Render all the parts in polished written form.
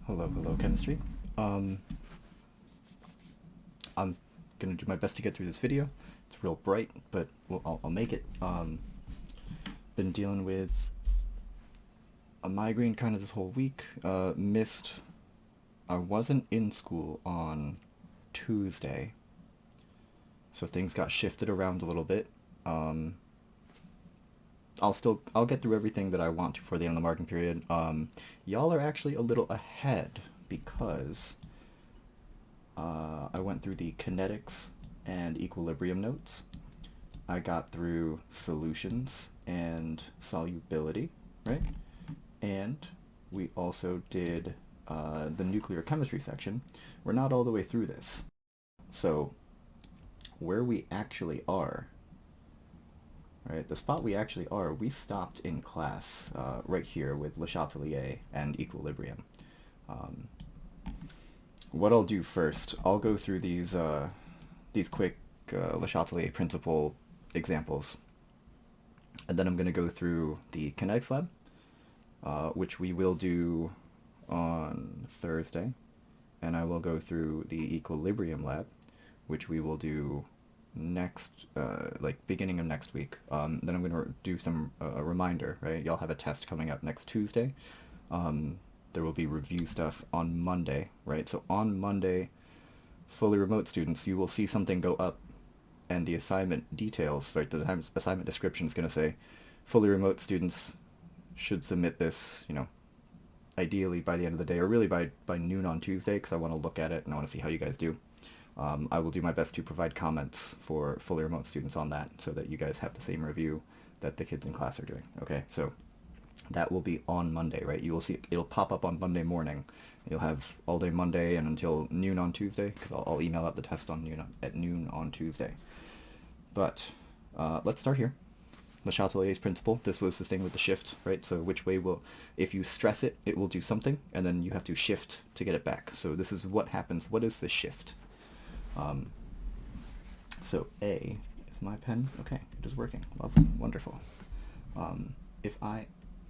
Hello, chemistry. I'm gonna do my best to get through this video. It's real bright, but I'll make it. Been dealing with a migraine kind of this whole week. I wasn't in school on Tuesday, so things got shifted around a little bit. Um, I'll get through everything that I want to for the end of the marking period. Y'all are actually a little ahead because I went through the kinetics and equilibrium notes. I got through solutions and solubility, right? And we also did the nuclear chemistry section. We're not all the way through this. So where we actually are, right, the spot we actually are, we stopped in class right here with LeChatelier and equilibrium. What I'll do first, I'll go through these quick LeChatelier principle examples, and then I'm going to go through the Kinetics Lab, which we will do on Thursday, and I will go through the Equilibrium Lab, which we will do next, beginning of next week. Then I'm going to do some reminder, right? Y'all have a test coming up next Tuesday. There will be review stuff on Monday, right? So on Monday, fully remote students, you will see something go up, and the assignment details, right? The assignment description is going to say, fully remote students should submit this, ideally by the end of the day, or really by noon on Tuesday, because I want to look at it and I want to see how you guys do. I will do my best to provide comments for fully remote students on that, so that you guys have the same review that the kids in class are doing. Okay, so that will be on Monday, right? You will see it'll pop up on Monday morning. You'll have all day Monday and until noon on Tuesday, because I'll email out the test at noon on Tuesday. But let's start here. LeChatelier's principle. This was the thing with the shift, right? So which way if you stress it, it will do something, and then you have to shift to get it back. So this is what happens. What is the shift? So A is my pen. Okay, it is working. Lovely, wonderful. If I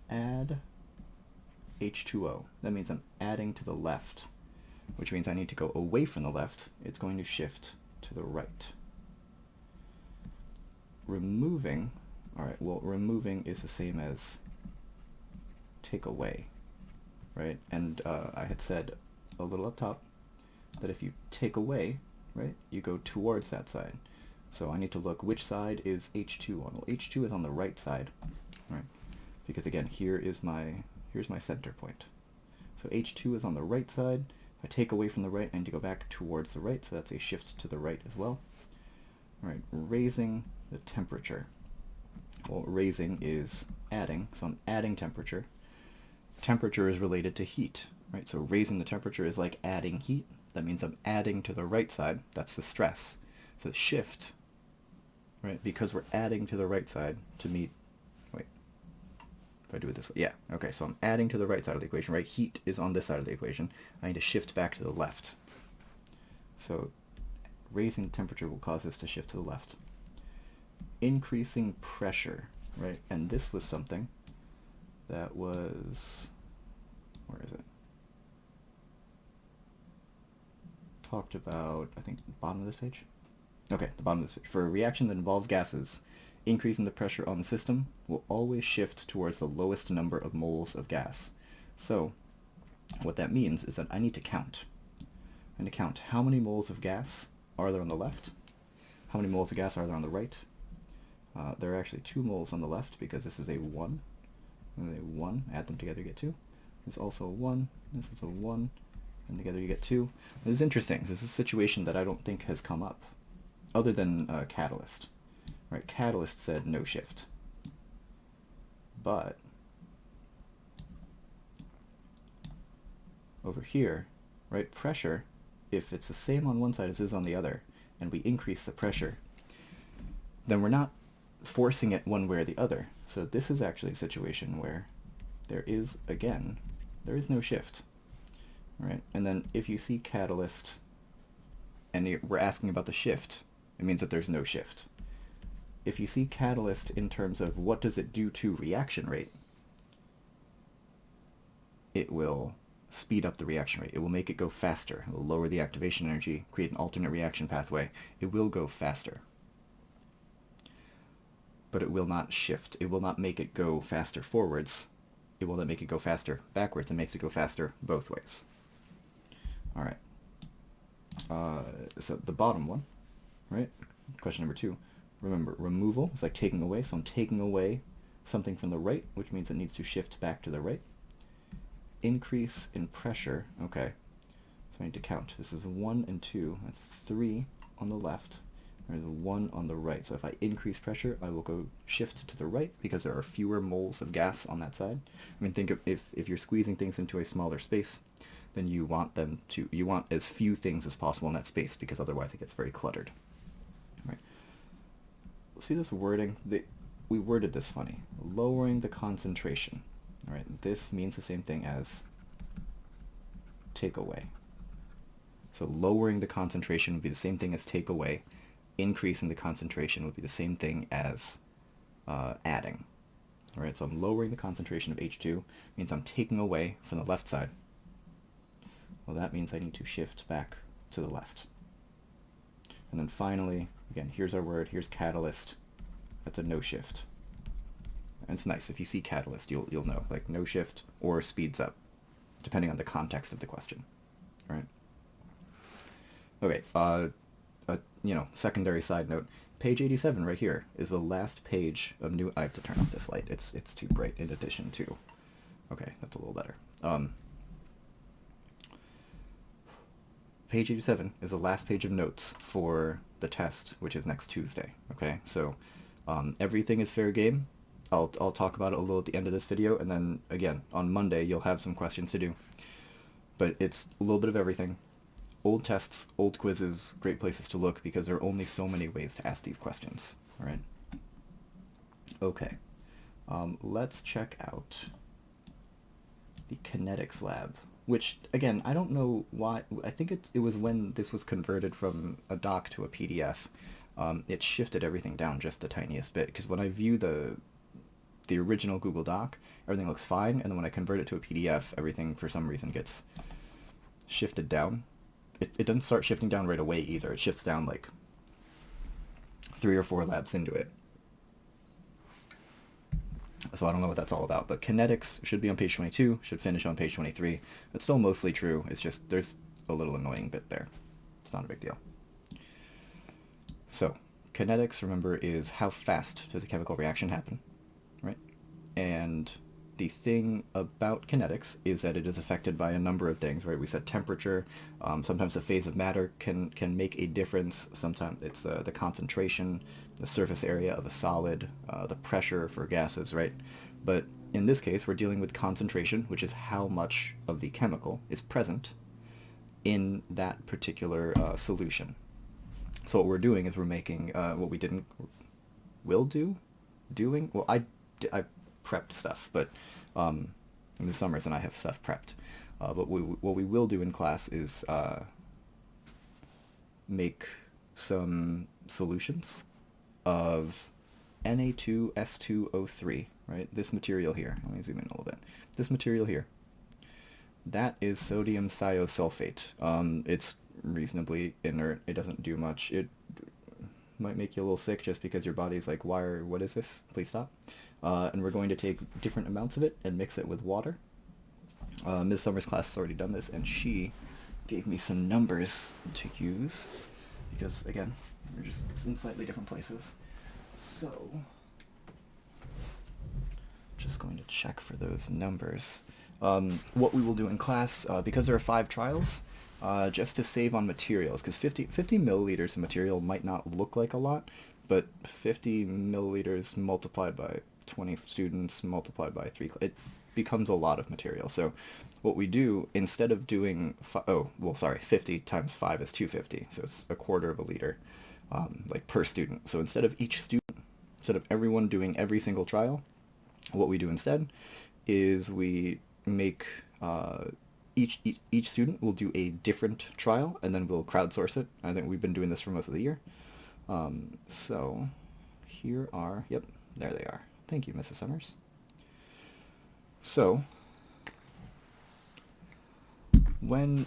add H2O, that means I'm adding to the left, which means I need to go away from the left. It's going to shift to the right. Removing, alright, well, removing is the same as take away, right? And I had said a little up top that if you take away, right, you go towards that side. So I need to look which side is H2 on. Well, H2 is on the right side, right? Because again, here's my center point. So H2 is on the right side. If I take away from the right, I need to go back towards the right, so that's a shift to the right as well. All right, raising the temperature. Well, raising is adding, so I'm adding temperature. Temperature is related to heat, right? So raising the temperature is like adding heat. That means I'm adding to the right side. That's the stress. So shift, right? Because we're adding to the right side to meet, wait, if I do it this way, yeah, okay, so I'm adding to the right side of the equation, right? Heat is on this side of the equation. I need to shift back to the left. So raising the temperature will cause this to shift to the left. Increasing pressure, right? And this was something that was, where is it? Talked about, I think, the bottom of this page. Okay, the bottom of this page. For a reaction that involves gases, increasing the pressure on the system will always shift towards the lowest number of moles of gas. So what that means is that I need to count. I need to count how many moles of gas are there on the left, how many moles of gas are there on the right. There are actually 2 moles on the left because this is a 1. And a 1, add them together, you get 2. There's also a 1, this is a 1, and together you get 2. This is interesting. This is a situation that I don't think has come up, other than Catalyst. Right? Catalyst said no shift. But over here, right, pressure, if it's the same on one side as it is on the other, and we increase the pressure, then we're not forcing it one way or the other. So this is actually a situation where there is no shift. Right? And then if you see catalyst and we're asking about the shift, it means that there's no shift. If you see catalyst in terms of what does it do to reaction rate, it will speed up the reaction rate. It will make it go faster. It will lower the activation energy, create an alternate reaction pathway. It will go faster. But it will not shift. It will not make it go faster forwards. It will not make it go faster backwards. It makes it go faster both ways. All right. So the bottom one, right? Question number 2. Remember, removal is like taking away. So I'm taking away something from the right, which means it needs to shift back to the right. Increase in pressure. Okay. So I need to count. This is 1 and 2. That's 3 on the left. There's 1 on the right. So if I increase pressure, I will go shift to the right because there are fewer moles of gas on that side. I mean, think of if you're squeezing things into a smaller space, then you want as few things as possible in that space because otherwise it gets very cluttered. All right. See this wording? We worded this funny. Lowering the concentration. All right. This means the same thing as take away. So lowering the concentration would be the same thing as take away. Increasing the concentration would be the same thing as adding. All right. So I'm lowering the concentration of H2. Means I'm taking away from the left side. Well, that means I need to shift back to the left. And then finally, again, here's our word. Here's catalyst. That's a no shift. And it's nice. If you see catalyst, you'll know. Like no shift or speeds up, depending on the context of the question. All right? Okay. Secondary side note. Page 87 right here is the last page of new... I have to turn off this light. It's too bright in addition to... Okay, that's a little better. Page 87 is the last page of notes for the test, which is next Tuesday. Okay, so everything is fair game. I'll talk about it a little at the end of this video, and then again on Monday you'll have some questions to do. But it's a little bit of everything. Old tests, old quizzes, great places to look because there are only so many ways to ask these questions. All right. Okay. Let's check out the Kinetics Lab. Which, again, I don't know why. I think it was when this was converted from a doc to a PDF. It shifted everything down just the tiniest bit. Because when I view the original Google Doc, everything looks fine. And then when I convert it to a PDF, everything, for some reason, gets shifted down. It doesn't start shifting down right away, either. It shifts down, like, 3 or 4 labs into it. So I don't know what that's all about, but kinetics should be on page 22, should finish on page 23. It's still mostly true. It's just there's a little annoying bit there. It's not a big deal. So kinetics, remember, is how fast does a chemical reaction happen, right? And the thing about kinetics is that it is affected by a number of things, right? We said temperature. Sometimes the phase of matter can make a difference. Sometimes it's the concentration, the surface area of a solid, the pressure for gases, right? But in this case, we're dealing with concentration, which is how much of the chemical is present in that particular solution. So what we're doing is we're making what we doing. Well, I prepped stuff, but in the summers, and I have stuff prepped. But what we will do in class is make some solutions of Na2S2O3, right? This material here. Let me zoom in a little bit. This material here. That is sodium thiosulfate. It's reasonably inert. It doesn't do much. It might make you a little sick just because your body's like, what is this? Please stop. And we're going to take different amounts of it and mix it with water. Ms. Summers' class has already done this, and she gave me some numbers to use because, again, we're just in slightly different places. So, just going to check for those numbers. What we will do in class, because there are 5 trials, just to save on materials, because 50 milliliters of material might not look like a lot, but 50 milliliters multiplied by 20 students multiplied by 3, it becomes a lot of material. So what we do, instead of doing, 50 times 5 is 250, so it's a quarter of a liter, like per student. So instead of everyone doing every single trial, what we do instead is we make each student will do a different trial, and then we'll crowdsource it. I think we've been doing this for most of the year. So here are, yep, there they are. Thank you, Mrs. Summers. So when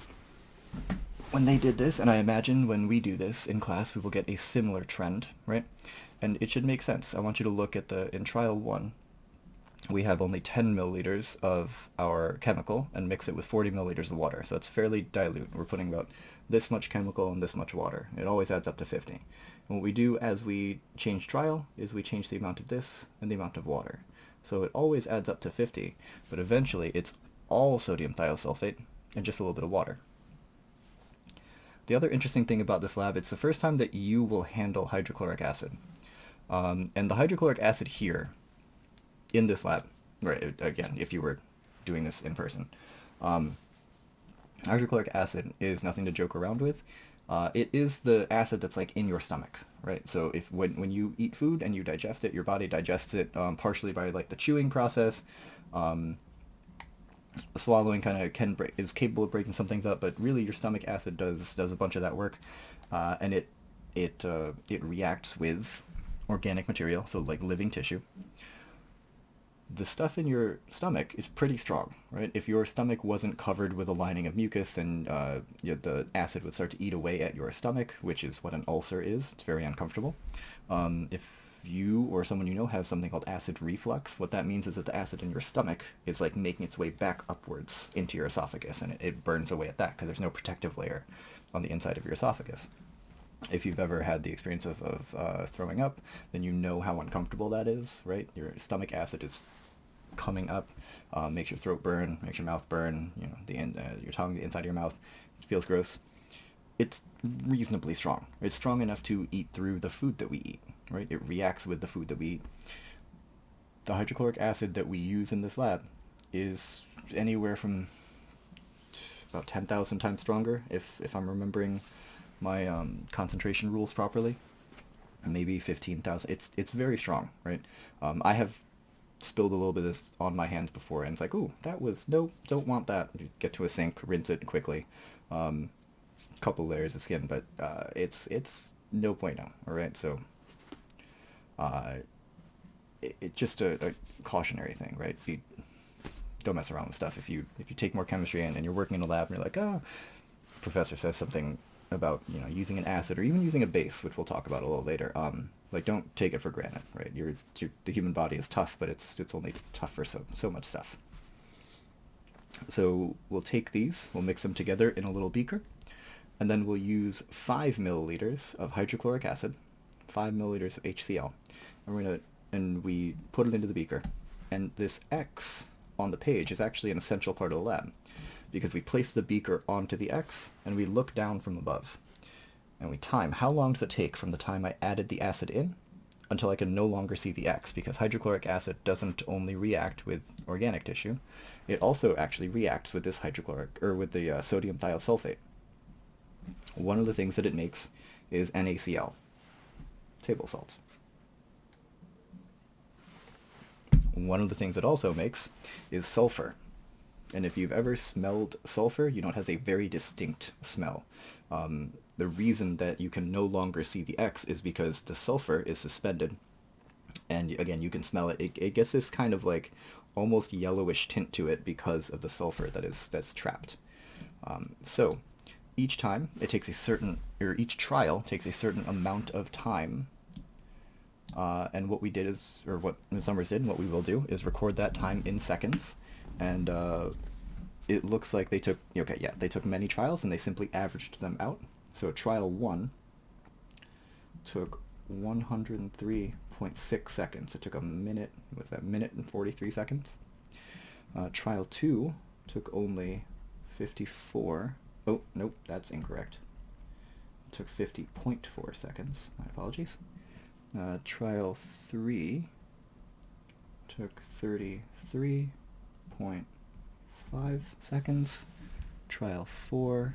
they did this, and I imagine when we do this in class, we will get a similar trend, right? And it should make sense. I want you to look at in trial 1, we have only 10 milliliters of our chemical and mix it with 40 milliliters of water. So it's fairly dilute. We're putting about this much chemical and this much water. It always adds up to 50. And what we do as we change trial is we change the amount of this and the amount of water. So it always adds up to 50, but eventually it's all sodium thiosulfate and just a little bit of water. The other interesting thing about this lab, it's the first time that you will handle hydrochloric acid. And the hydrochloric acid here in this lab, right, again, if you were doing this in person, hydrochloric acid is nothing to joke around with. It is the acid that's like in your stomach, right? So if when you eat food and you digest it, your body digests it partially by like the chewing process. Swallowing kind of is capable of breaking some things up, but really your stomach acid does a bunch of that work, and it reacts with organic material, so like living tissue. The stuff in your stomach is pretty strong, right? If your stomach wasn't covered with a lining of mucus, then the acid would start to eat away at your stomach, which is what an ulcer is. It's very uncomfortable. If you or someone you know has something called acid reflux, what that means is that the acid in your stomach is like making its way back upwards into your esophagus, and it burns away at that because there's no protective layer on the inside of your esophagus. If you've ever had the experience of throwing up, then you know how uncomfortable that is, right? Your stomach acid is coming up, makes your throat burn, makes your mouth burn, your tongue, the inside of your mouth. It feels gross. It's reasonably strong. It's strong enough to eat through the food that we eat, right? It reacts with the food that we eat. The hydrochloric acid that we use in this lab is anywhere from about 10,000 times stronger, if I'm remembering my concentration rules properly. Maybe 15,000. It's very strong, right? I have spilled a little bit of this on my hands before, and it's like, ooh, that was, no, don't want that. You get to a sink, rinse it quickly. Couple layers of skin, but it's no bueno, all right? So it's just a cautionary thing, right? You don't mess around with stuff. If you take more chemistry and you're working in a lab and you're like, oh, professor says something about using an acid or even using a base, which we'll talk about a little later. Like, don't take it for granted, right? The human body is tough, but it's only tough for so much stuff. So we'll take these, we'll mix them together in a little beaker, and then we'll use 5 milliliters of hydrochloric acid, 5 milliliters of HCl, and we put it into the beaker. And this X on the page is actually an essential part of the lab, because we place the beaker onto the X and we look down from above. And we time how long does it take from the time I added the acid in until I can no longer see the X, because hydrochloric acid doesn't only react with organic tissue, it also actually reacts with this with the sodium thiosulfate. One of the things that it makes is NaCl, table salt. One of the things it also makes is sulfur. And if you've ever smelled sulfur, you know it has a very distinct smell. The reason that you can no longer see the X is because the sulfur is suspended. And again, you can smell it. It gets this kind of like almost yellowish tint to it because of the sulfur that's trapped. So each time it takes each trial takes a certain amount of time. And what we did is, or what Ms. Summers did, and what we will do is record that time in seconds. And it looks like they took many trials and they simply averaged them out. So trial 1 took 103.6 seconds. It took a minute, minute and 43 seconds. Trial 2 took only 54. Oh, nope, that's incorrect. It took 50.4 seconds. My apologies. Trial 3 took 33.5 seconds. Trial 4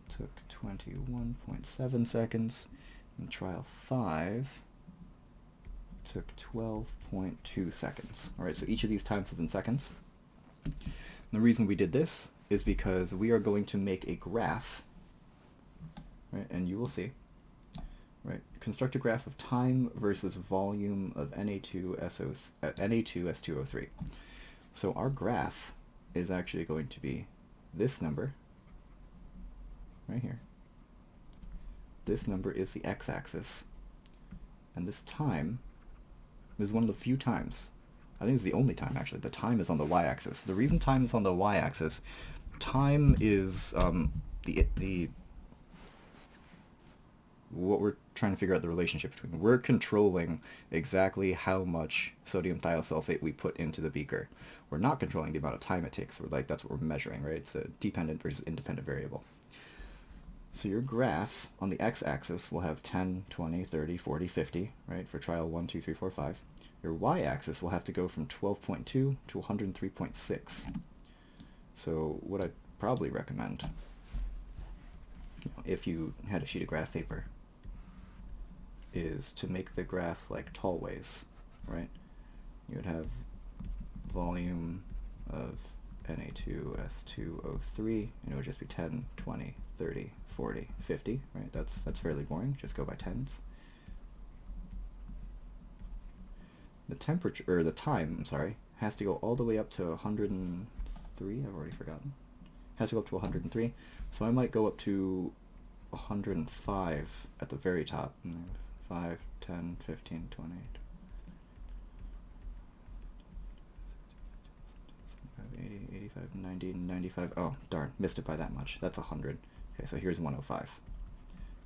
took 21.7 seconds. And trial 5 took 12.2 seconds. Alright, so each of these times is in seconds. And the reason we did this is because we are going to make a graph, right, and you will see. Right, construct a graph of time versus volume of Na2S2O3. So our graph is actually going to be this number right here. This number is the x-axis, and this time is one of the few times, I think it's the only time actually, the time is on the y-axis. The reason time is on the y-axis, time is what we're trying to figure out the relationship between. We're controlling exactly how much sodium thiosulfate we put into the beaker. We're not controlling the amount of time it takes. That's what we're measuring, right? It's a dependent versus independent variable. So your graph on the x-axis will have 10, 20, 30, 40, 50, right, for trial 1, 2, 3, 4, 5. Your y-axis will have to go from 12.2 to 103.6. So what I'd probably recommend, if you had a sheet of graph paper, is to make the graph like tallways, right? You would have volume of Na2S2O3, and it would just be 10, 20, 30, 40, 50, right? That's fairly boring. Just go by tens. The temperature, or the time, I'm sorry, has to go all the way up to 103. I've already forgotten. Has to go up to 103. So I might go up to 105 at the very top. 5, 10, 15, 20. 80, 85, 90, 95. Oh, darn. Missed it by that much. That's 100. Okay, so here's 105.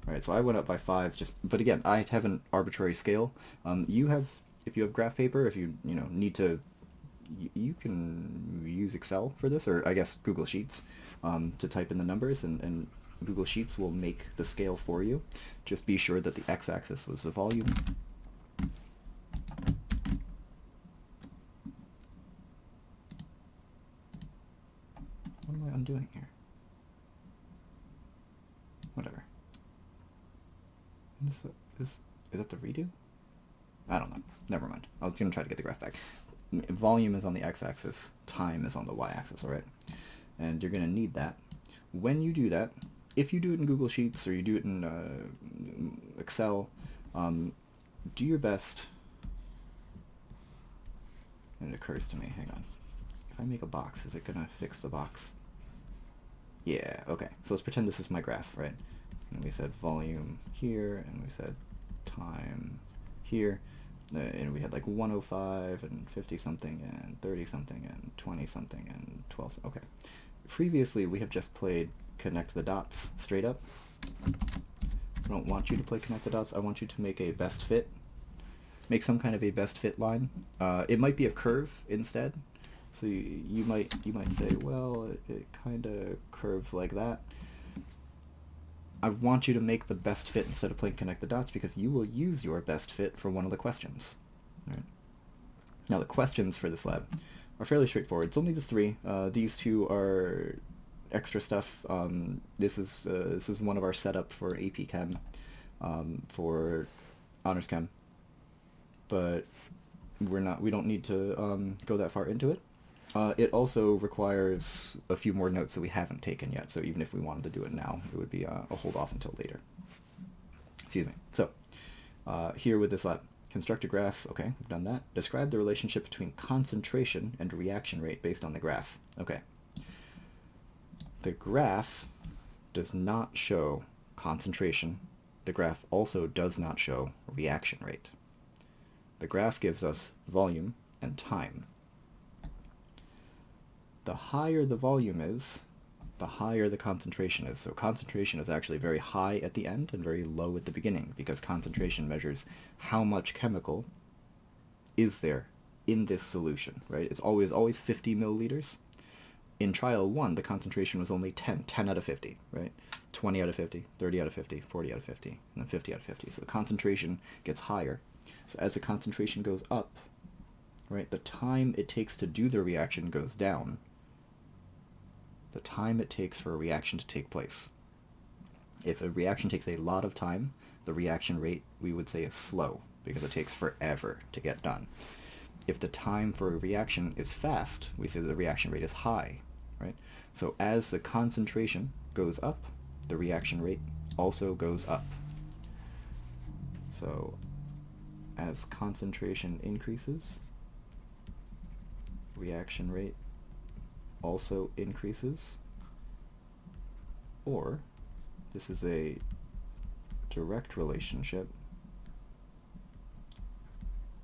Alright, so I went up by 5, but again, I have an arbitrary scale. If you have graph paper, if you need to, you can use Excel for this, or I guess Google Sheets, to type in the numbers, and Google Sheets will make the scale for you. Just be sure that the x-axis was the volume. What am I undoing here? Whatever. Is that the redo? I don't know. Never mind. I was going to try to get the graph back. Volume is on the x-axis. Time is on the y-axis, alright? And you're going to need that. When you do that, if you do it in Google Sheets or you do it in Excel, do your best. And it occurs to me, hang on. If I make a box, is it going to fix the box? Yeah, okay. So let's pretend this is my graph, right? And we said volume here, and we said time here, and we had like 105 and 50 something and 30 something and 20 something and 12. Okay. Previously, we have just played connect the dots straight up. I don't want you to play connect the dots. I want you to make a best fit. Make some kind of a best fit line. It might be a curve instead. So you might say, well, it kind of curves like that. I want you to make the best fit instead of playing connect the dots, because you will use your best fit for one of the questions. Right. Now the questions for this lab are fairly straightforward. It's only the 3. These 2 are extra stuff. This is one of our setup for AP Chem, for Honors Chem, but we don't need to go that far into it. It also requires a few more notes that we haven't taken yet, so even if we wanted to do it now, it would be a hold off until later. Excuse me. So, here with this lab, construct a graph. Okay, we've done that. Describe the relationship between concentration and reaction rate based on the graph. Okay. The graph does not show concentration. The graph also does not show reaction rate. The graph gives us volume and time. The higher the volume is, the higher the concentration is. So concentration is actually very high at the end and very low at the beginning, because concentration measures how much chemical is there in this solution, right? It's always 50 milliliters. In trial 1, the concentration was only 10 out of 50, right? 20 out of 50, 30 out of 50, 40 out of 50, and then 50 out of 50. So the concentration gets higher. So as the concentration goes up, right, the time it takes to do the reaction goes down. The time it takes for a reaction to take place. If a reaction takes a lot of time, the reaction rate, we would say, is slow, because it takes forever to get done. If the time for a reaction is fast, we say that the reaction rate is high, right? So as the concentration goes up, the reaction rate also goes up. So as concentration increases, reaction rate also increases, or This is a direct relationship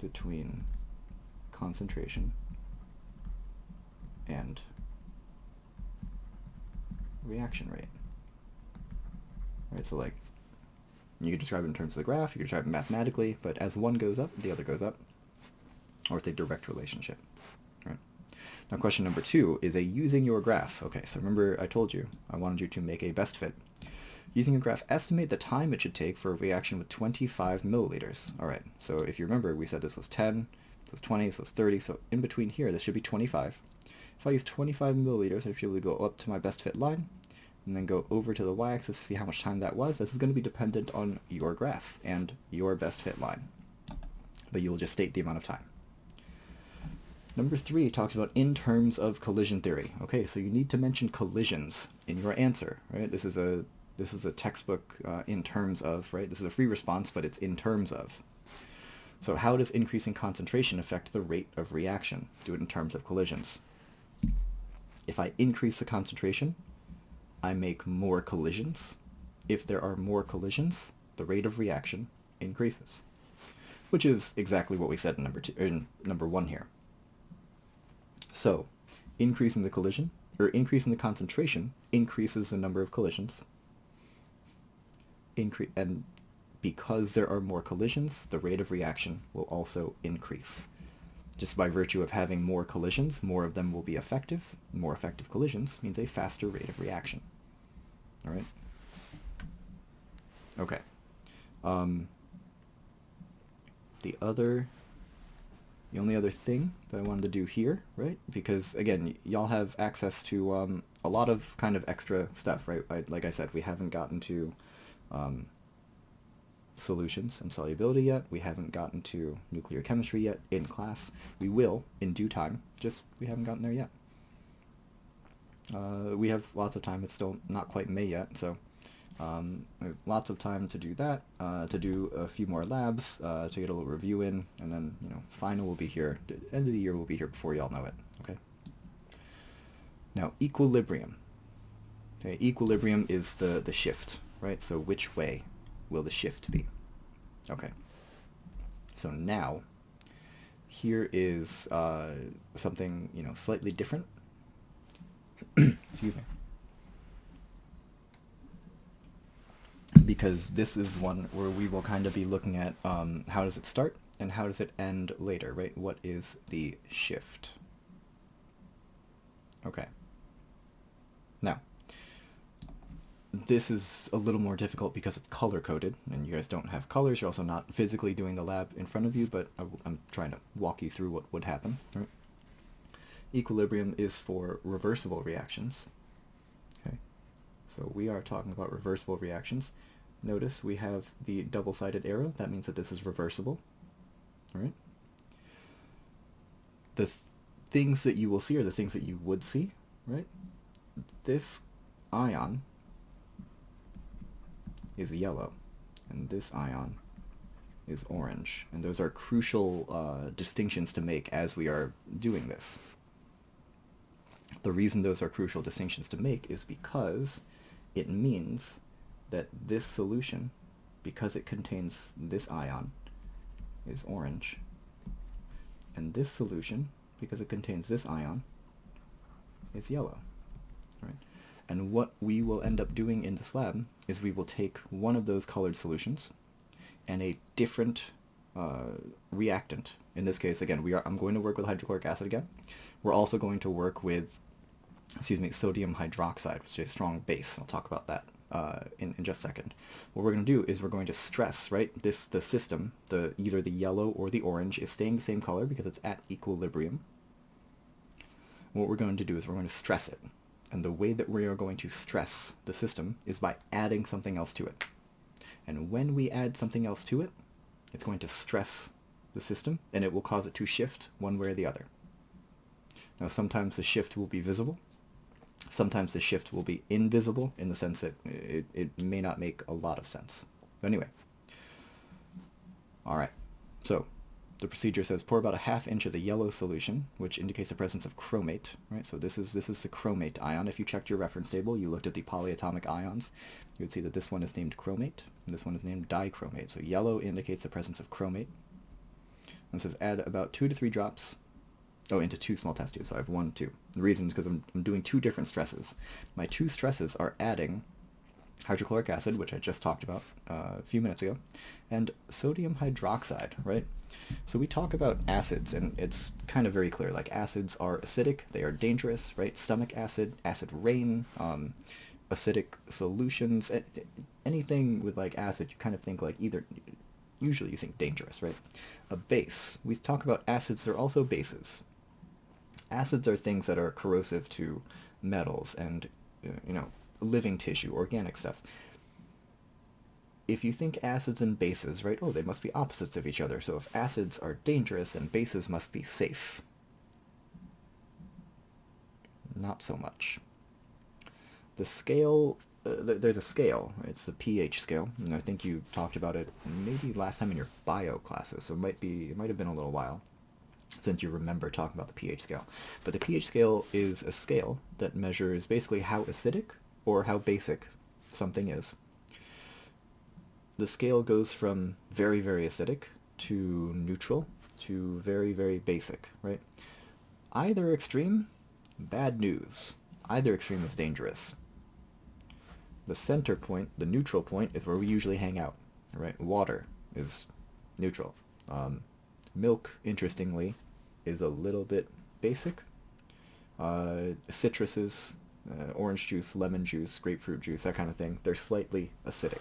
between concentration and reaction rate. Right, so like, you could describe it in terms of the graph, you could describe it mathematically, but as one goes up, the other goes up, or it's a direct relationship. Right. Now question number 2 is a using your graph. Okay, so remember I told you I wanted you to make a best fit. Using your graph, estimate the time it should take for a reaction with 25 milliliters. All right, so if you remember, we said this was 10, this was 20, this was 30, so in between here, this should be 25. If I use 25 milliliters, I should be able to go up to my best fit line, and then go over to the y-axis to see how much time that was. This is going to be dependent on your graph and your best fit line, but you'll just state the amount of time. Number 3 talks about in terms of collision theory. Okay, so you need to mention collisions in your answer, right? This is a textbook in terms of, right? This is a free response, but it's in terms of. So how does increasing concentration affect the rate of reaction? Do it in terms of collisions. If I increase the concentration, I make more collisions. If there are more collisions, the rate of reaction increases, which is exactly what we said in number 1 here. So, increasing the collision, or increasing the concentration, increases the number of collisions. And because there are more collisions, the rate of reaction will also increase. Just by virtue of having more collisions, more of them will be effective. More effective collisions means a faster rate of reaction. All right? Okay. The only other thing that I wanted to do here, right? Because, again, y'all have access to a lot of kind of extra stuff, right? Like I said, we haven't gotten to solutions and solubility yet. We haven't gotten to nuclear chemistry yet in class. We will in due time, just we haven't gotten there yet. We have lots of time. It's still not quite May yet, so we have lots of time to do that, to do a few more labs, to get a little review in, and then, final will be here. The end of the year will be here before y'all know it, okay? Now, equilibrium. Okay, equilibrium is the shift, right? So which way will the shift be? Okay. So now, here is something, slightly different. Excuse me. Because this is one where we will kind of be looking at how does it start and how does it end later, right? What is the shift? Okay. Now, this is a little more difficult because it's color-coded, and you guys don't have colors. You're also not physically doing the lab in front of you, but I'm trying to walk you through what would happen. Right? Equilibrium is for reversible reactions. Okay, so we are talking about reversible reactions. Notice we have the double-sided arrow. That means that this is reversible. All right. The things that you will see are the things that you would see, right? This ion is yellow, and this ion is orange. And those are crucial distinctions to make as we are doing this. The reason those are crucial distinctions to make is because it means that this solution, because it contains this ion, is orange, and this solution, because it contains this ion, is yellow. Right? And what we will end up doing in this lab is we will take one of those colored solutions and a different reactant. In this case, again, I'm going to work with hydrochloric acid again. We're also going to work with, sodium hydroxide, which is a strong base. I'll talk about that in just a second. What we're going to do is we're going to stress, right? The system, either the yellow or the orange, is staying the same color because it's at equilibrium. What we're going to do is we're going to stress it. And the way that we are going to stress the system is by adding something else to it. And when we add something else to it, it's going to stress the system, and it will cause it to shift one way or the other. Now, sometimes the shift will be visible. Sometimes the shift will be invisible in the sense that it may not make a lot of sense. But anyway. All right. So, The procedure says pour about a ½ inch of the yellow solution, which indicates the presence of chromate, right? So this is the chromate ion. If you checked your reference table, you looked at the polyatomic ions, you would see that this one is named chromate, and this one is named dichromate. So yellow indicates the presence of chromate. And it says add about 2 to 3 drops, into 2 small test tubes. So I have 1, 2. The reason is because I'm doing 2 different stresses. My 2 stresses are adding hydrochloric acid, which I just talked about a few minutes ago, and sodium hydroxide, right? So we talk about acids, and it's kind of very clear. Like, acids are acidic, they are dangerous, right? Stomach acid, acid rain, acidic solutions, anything with like acid, you kind of think like usually you think dangerous, right? A base, we talk about acids, they're also bases. Acids are things that are corrosive to metals and, living tissue, organic stuff. If you think acids and bases, right, they must be opposites of each other. So if acids are dangerous, then bases must be safe. Not so much. The scale, there's a scale, right? It's the pH scale, and I think you talked about it maybe last time in your bio classes, so it might have been a little while since you remember talking about the pH scale. But the pH scale is a scale that measures basically how acidic or how basic something is. The scale goes from very, very acidic to neutral to very, very basic, right? Either extreme, bad news. Either extreme is dangerous. The center point, the neutral point, is where we usually hang out, right? Water is neutral. Milk, interestingly, is a little bit basic. Citruses, orange juice, lemon juice, grapefruit juice, that kind of thing, they're slightly acidic.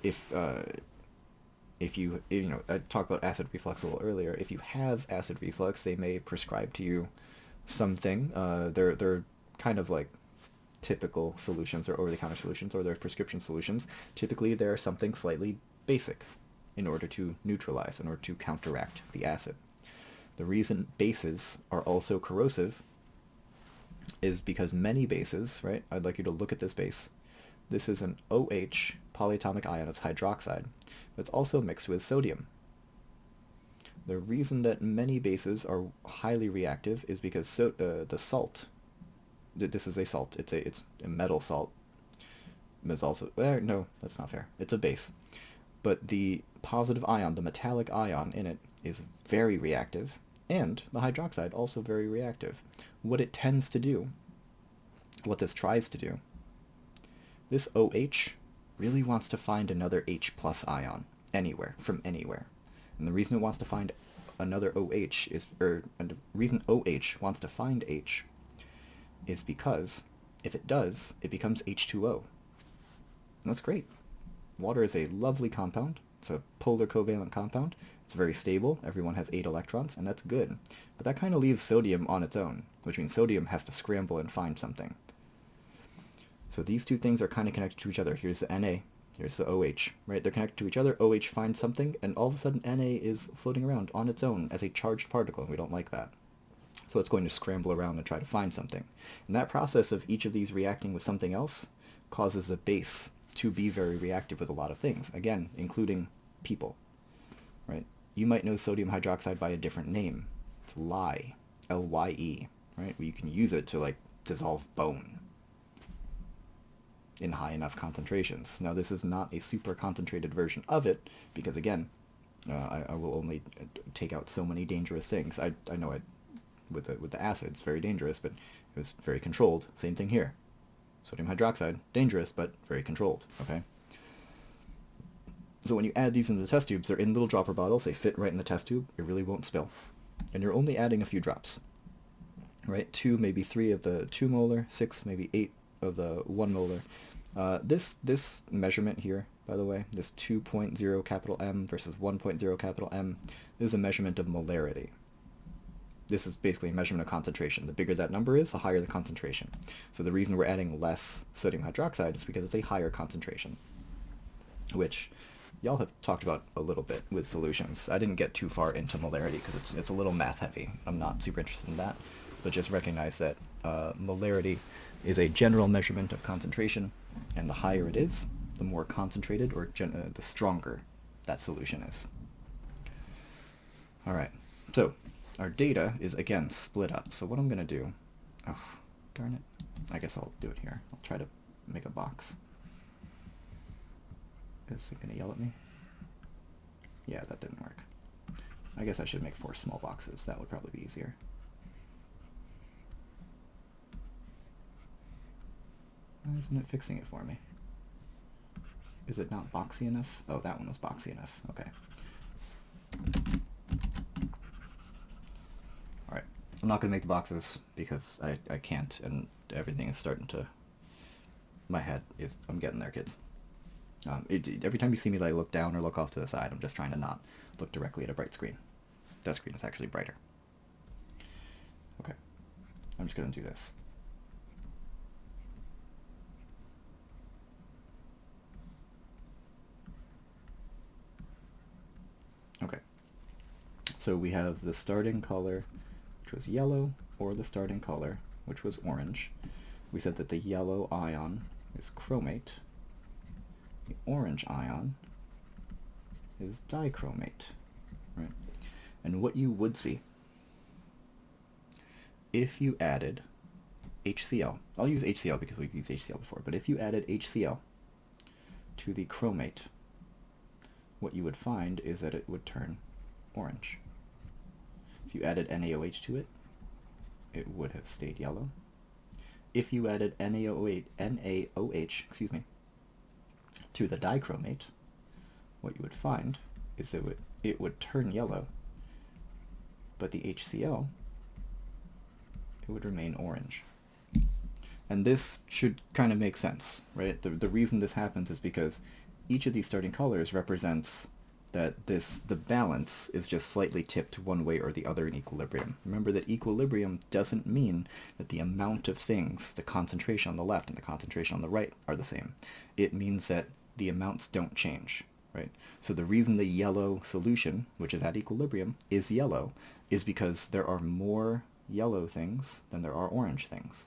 If you I talked about acid reflux a little earlier. If you have acid reflux, they may prescribe to you something. They're kind of like typical solutions or over-the-counter solutions, or they're prescription solutions. Typically, they're something slightly basic in order to neutralize, in order to counteract the acid. The reason bases are also corrosive is because many bases, right? I'd like you to look at this base. This is an OH polyatomic ion. It's hydroxide, but it's also mixed with sodium. The reason that many bases are highly reactive is because the salt, this is a salt, it's a metal salt, but it's also, no, that's not fair, it's a base. But the positive ion, the metallic ion in it, is very reactive, and the hydroxide also very reactive. What it tends to do, what this tries to do, this OH really wants to find another H plus ion anywhere, from anywhere. And the reason it wants to find another OH is, and the reason OH wants to find H is because if it does, it becomes H2O. And that's great. Water is a lovely compound. It's a polar covalent compound. It's very stable. Everyone has 8 electrons, and that's good. But that kind of leaves sodium on its own, which means sodium has to scramble and find something. So these two things are kind of connected to each other. Here's the Na, here's the OH, right? They're connected to each other. OH finds something, and all of a sudden Na is floating around on its own as a charged particle, and we don't like that. So it's going to scramble around and try to find something. And that process of each of these reacting with something else causes the base to be very reactive with a lot of things, again, including people, right? You might know sodium hydroxide by a different name. It's Lye, Lye, right? You can use it to, like, dissolve bone in high enough concentrations. Now, this is not a super concentrated version of it, because, again, I will only take out so many dangerous things. I know with the acid, it's very dangerous, but it was very controlled. Same thing here. Sodium hydroxide, dangerous, but very controlled, okay? So when you add these into the test tubes, they're in little dropper bottles. They fit right in the test tube. It really won't spill. And you're only adding a few drops, right? 2, maybe 3 of the 2 molar, 6, maybe 8 of the 1 molar. This measurement here, by the way, this 2.0 capital M versus 1.0 capital M, this is a measurement of molarity. This is basically a measurement of concentration. The bigger that number is, the higher the concentration. So the reason we're adding less sodium hydroxide is because it's a higher concentration, which y'all have talked about a little bit with solutions. I didn't get too far into molarity because it's a little math heavy. I'm not super interested in that, but just recognize that molarity is a general measurement of concentration, and the higher it is, the more concentrated or the stronger that solution is. All right, so our data is again split up. So what I'm gonna do, oh, darn it. I guess I'll do it here. I'll try to make a box. Is it gonna yell at me? Yeah, that didn't work. I guess I should make 4 small boxes. That would probably be easier. Why isn't it fixing it for me? Is it not boxy enough? Oh, that one was boxy enough. Okay. Alright. I'm not going to make the boxes because I can't, and everything is starting to... My head is... I'm getting there, kids. Every time you see me like look down or look off to the side, I'm just trying to not look directly at a bright screen. That screen is actually brighter. Okay. I'm just going to do this. Okay. So we have the starting color, which was yellow, or the starting color, which was orange. We said that the yellow ion is chromate. The orange ion is dichromate, right? And what you would see if you added HCl, I'll use HCl because we've used HCl before, but if you added HCl to the chromate, what you would find is that it would turn orange. If you added NaOH to it, it would have stayed yellow. If you added NaOH, excuse me, to the dichromate, what you would find is that it would turn yellow, but the HCl, it would remain orange. And this should kind of make sense, right? The reason this happens is because each of these starting colors represents that the balance is just slightly tipped one way or the other in equilibrium. Remember that equilibrium doesn't mean that the amount of things, the concentration on the left and the concentration on the right, are the same. It means that the amounts don't change, right? So the reason the yellow solution, which is at equilibrium, is yellow is because there are more yellow things than there are orange things.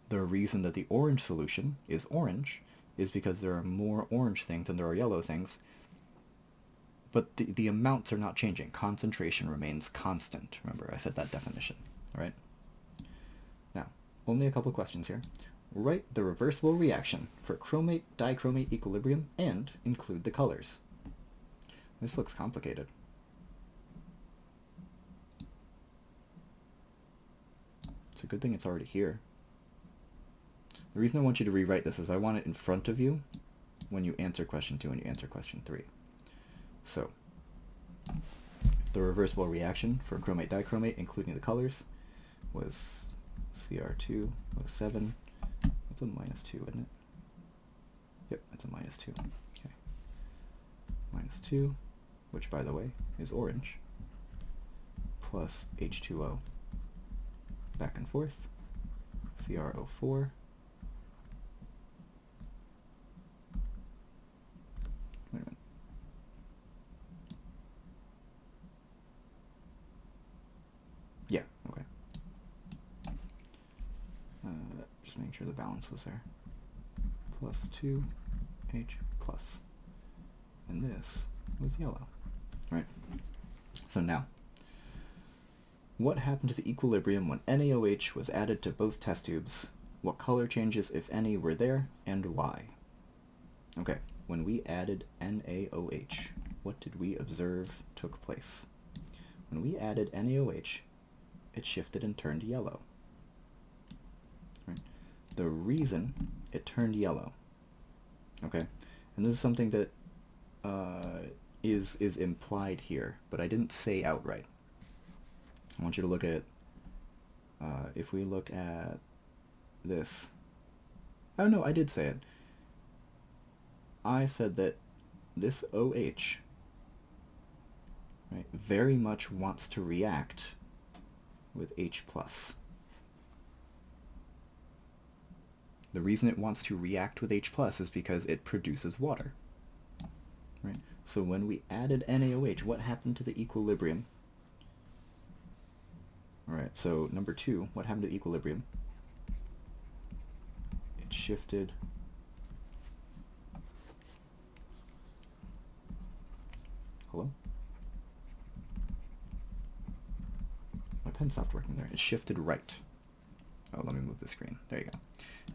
The reason that the orange solution is orange is because there are more orange things than there are yellow things, but the amounts are not changing. Concentration remains constant. Remember, I said that definition, right? Now, only a couple questions here. Write the reversible reaction for chromate-dichromate equilibrium and include the colors. This looks complicated. It's a good thing it's already here. The reason I want you to rewrite this is I want it in front of you when you answer question 2 and you answer question 3. So, the reversible reaction for chromate-dichromate, including the colors, was Cr2O7. That's a -2, isn't it? Yep, that's a -2. Okay. -2, which, by the way, is orange, plus H2O. Back and forth. CrO4. Wait a minute. Yeah, okay. Just making sure the balance was there. Plus 2H plus. And this was yellow. Right? So now, what happened to the equilibrium when NaOH was added to both test tubes? What color changes, if any, were there, and why? Okay, when we added NaOH, what did we observe took place? When we added NaOH, it shifted and turned yellow. Right? The reason it turned yellow, okay, and this is something that is implied here, but I didn't say outright. I want you to look at, if we look at this, oh no, I did say it. I said that this OH, right, very much wants to react with H+. The reason it wants to react with H+ is because it produces water. Right? So when we added NaOH, what happened to the equilibrium? Alright, so number 2, what happened to equilibrium? It shifted. Hello? stopped working there. It shifted right. Oh, let me move the screen. There you go.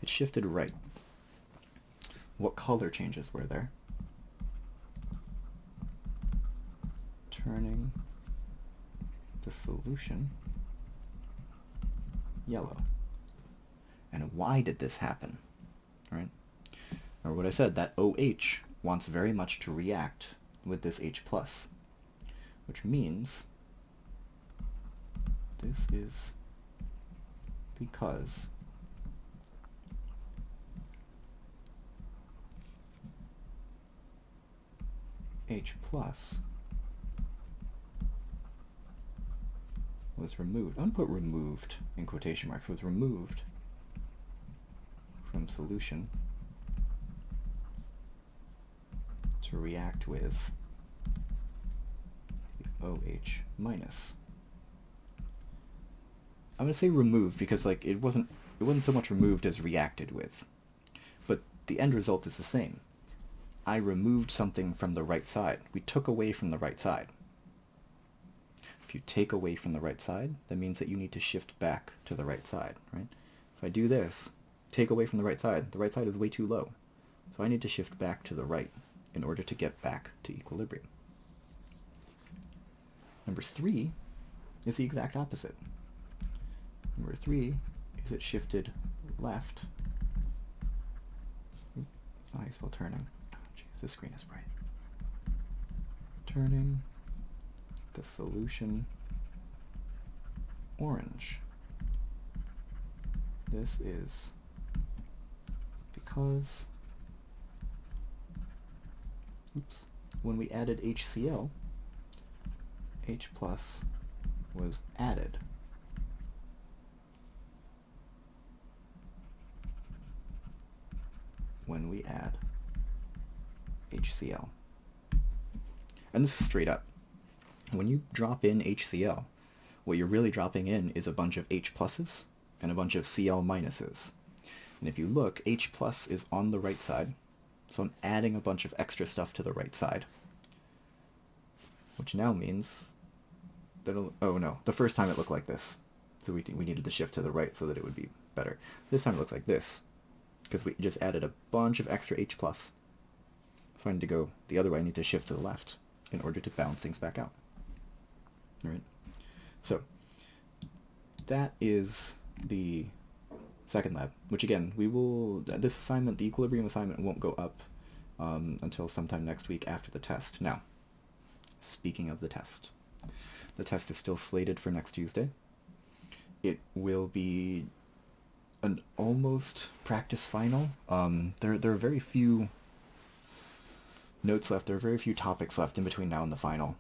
It shifted right. What color changes were there? Turning the solution yellow. And why did this happen? Right? Or what I said, that OH wants very much to react with this H+, which means this is because H+ was removed. I'm going to put removed in quotation marks. Was removed from solution to react with the OH minus. I'm going to say removed because like it wasn't so much removed as reacted with. But the end result is the same. I removed something from the right side. We took away from the right side. If you take away from the right side, that means that you need to shift back to the right side, right? If I do this, take away from the right side is way too low. So I need to shift back to the right in order to get back to equilibrium. Number 3 is the exact opposite. Number 3 is it shifted left. That's not how you spell turning. Oh, jeez, this screen is bright. Turning the solution orange. This is because when we added HCl, H+ was added. When we add HCl. And this is straight up. When you drop in HCl, what you're really dropping in is a bunch of H pluses and a bunch of Cl minuses. And if you look, H+ is on the right side, so I'm adding a bunch of extra stuff to the right side. Which now means that, oh no, the first time it looked like this. So we needed to shift to the right so that it would be better. This time it looks like this, because we just added a bunch of extra H+. So I need to go the other way. I need to shift to the left in order to balance things back out. All right. So that is the second lab, which again, we will, this assignment, the equilibrium assignment won't go up until sometime next week after the test. Now, speaking of the test is still slated for next Tuesday. It will be an almost practice final. There are very few notes left. There are very few topics left in between now and the final.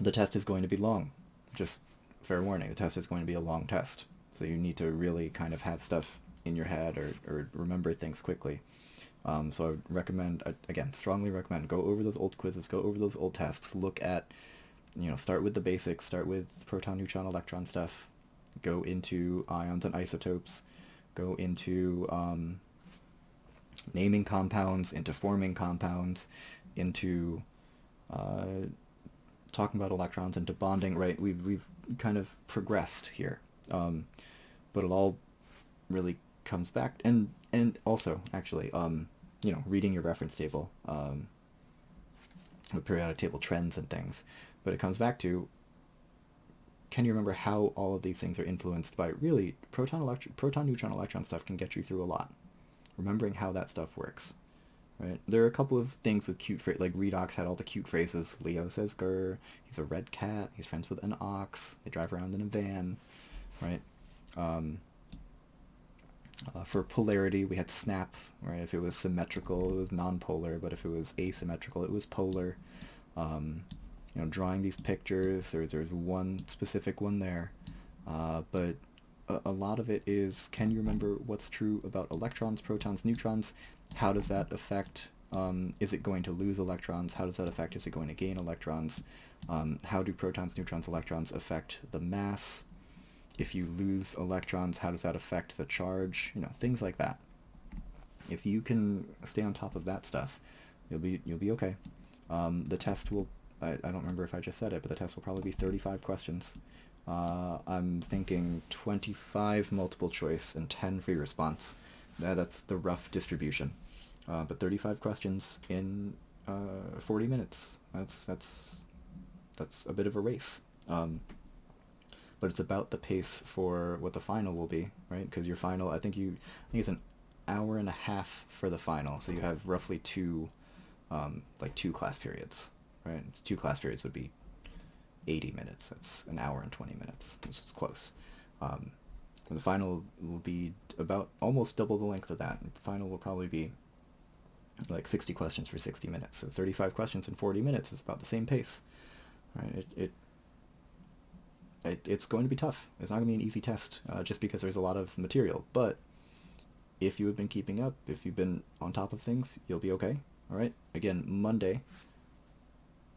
The test is going to be long. Just fair warning, the test is going to be a long test. So you need to really kind of have stuff in your head or remember things quickly. So I would recommend, again, strongly recommend, go over those old quizzes, go over those old tests, look at, start with the basics, start with proton, neutron, electron stuff, go into ions and isotopes, go into naming compounds, into forming compounds, into talking about electrons, into bonding, right? We've kind of progressed here. But it all really comes back, and also, actually, reading your reference table, with periodic table trends and things, but it comes back to, can you remember how all of these things are influenced by, really, proton, neutron, electron stuff can get you through a lot. Remembering how that stuff works, right? There are a couple of things with cute phrases, like Redox had all the cute phrases. Leo says grr, he's a red cat, he's friends with an ox, they drive around in a van, right? For polarity, we had snap, right? If it was symmetrical, it was non-polar, but if it was asymmetrical, it was polar. Drawing these pictures, there's one specific one there, but a lot of it is, can you remember what's true about electrons, protons, neutrons? How does that affect, is it going to lose electrons? How does that affect, is it going to gain electrons? How do protons, neutrons, electrons affect the mass? If you lose electrons, how does that affect the charge? Things like that. If you can stay on top of that stuff, you'll be okay. The test will, I don't remember if I just said it, but the test will probably be 35 questions. I'm thinking 25 multiple choice and 10 free response. That's the rough distribution. But 35 questions in 40 minutes. That's a bit of a race. But it's about the pace for what the final will be, right? Because your final, I think it's an hour and a half for the final, so you have roughly like two class periods, right? Two class periods would be 80 minutes. That's an hour and 20 minutes. It's close. Um, the final will be about almost double the length of that. The final will probably be like 60 questions for 60 minutes. So 35 questions in 40 minutes is about the same pace, right? It's going to be tough. It's not going to be an easy test, just because there's a lot of material. But if you have been keeping up, if you've been on top of things, you'll be okay. All right. Again, Monday,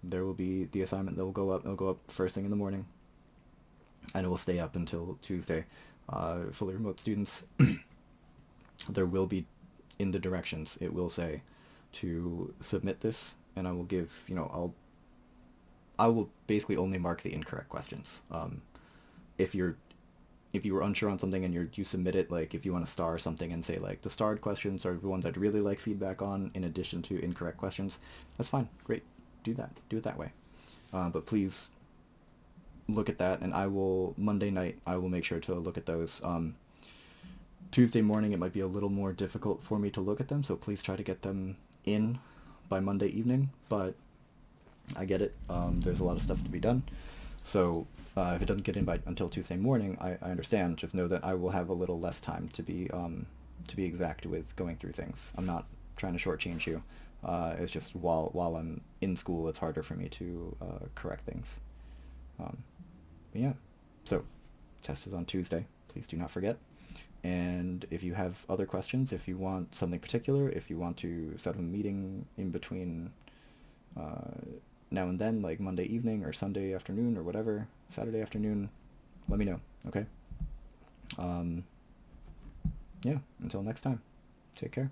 there will be the assignment that will go up. It'll go up first thing in the morning, and it will stay up until Tuesday. Fully remote students, there will be in the directions. It will say to submit this, and I will give I will basically only mark the incorrect questions. If you're if you were unsure on something and you submit it, like if you want to star something and say like the starred questions are the ones I'd really like feedback on in addition to incorrect questions, that's fine. Great. Do that. Do it that way. But please look at that, and Monday night, I will make sure to look at those. Tuesday morning, it might be a little more difficult for me to look at them, so please try to get them in by Monday evening, but I get it. There's a lot of stuff to be done. So if it doesn't get in until Tuesday morning, I understand. Just know that I will have a little less time to be exact with going through things. I'm not trying to shortchange you. It's just while I'm in school, it's harder for me to correct things. But yeah, so test is on Tuesday. Please do not forget. And if you have other questions, if you want something particular, if you want to set up a meeting in between now and then, like Monday evening or Sunday afternoon or whatever, Saturday afternoon, let me know, okay? Yeah, until next time, take care.